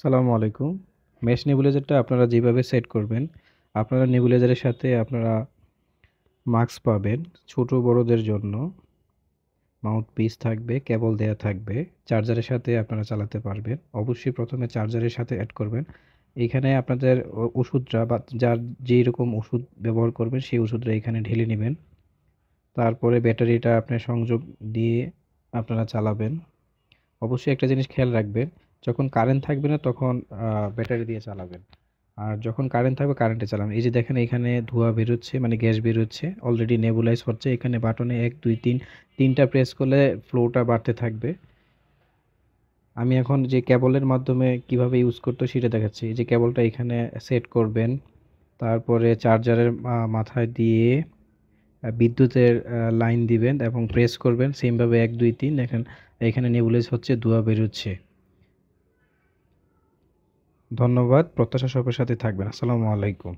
আসসালামু আলাইকুম। মেশ নেবুলাইজারটা আপনারা যেভাবে সেট করবেন, আপনারা নেবুলাইজারের সাথে আপনারা মাস্ক পাবেন ছোট বড়দের জন্য। মাউথপিস থাকবে, কেবল দেয়া থাকবে। চার্জারের সাথে আপনারা চালাতে পারবেন। অবশ্যই ১ম এ চার্জারের সাথে এড করবেন। এইখানে আপনাদের ওষুধটা বা যার যেই রকম ওষুধ ব্যবহার করবেন সেই ওষুধটা এখানে ঢেলে নিবেন। তারপরে ব্যাটারিটা আপনার সংযোগ দিয়ে আপনারা চালাবেন। অবশ্যই একটা জিনিস খেয়াল রাখবেন, যখন কারেন্ট থাকবে না তখন ব্যাটারি দিয়ে চালাবেন। আর যখন কারেন্ট থাকবে কারেন্টে চালাবেন। এই যে দেখেন এখানে ধোঁয়া বেরোচ্ছে মানে গ্যাস বেরোচ্ছে। অলরেডি নেবুলাইজ হচ্ছে। এখানে বাটনে ১, ২, ৩ ৩টা প্রেস করলে ফ্লোটা বাড়তে থাকবে। আমি এখন যে কেবলের মাধ্যমে কিভাবে ইউজ করতে হয় সেটা দেখাচ্ছি। এই যে কেবলটা এখানে সেট করবেন। তারপরে চার্জারের মাথায় দিয়ে বিদ্যুতের লাইন দিবেন এবং প্রেস করবেন। সেম ভাবে ১, ২, ৩ দেখেন এখানে নেবুলাইজ হচ্ছে, ধোঁয়া বেরোচ্ছে। ধন্যবাদ। প্রত্যাশা সবার সাথে থাকবেন। আসসালামু আলাইকুম।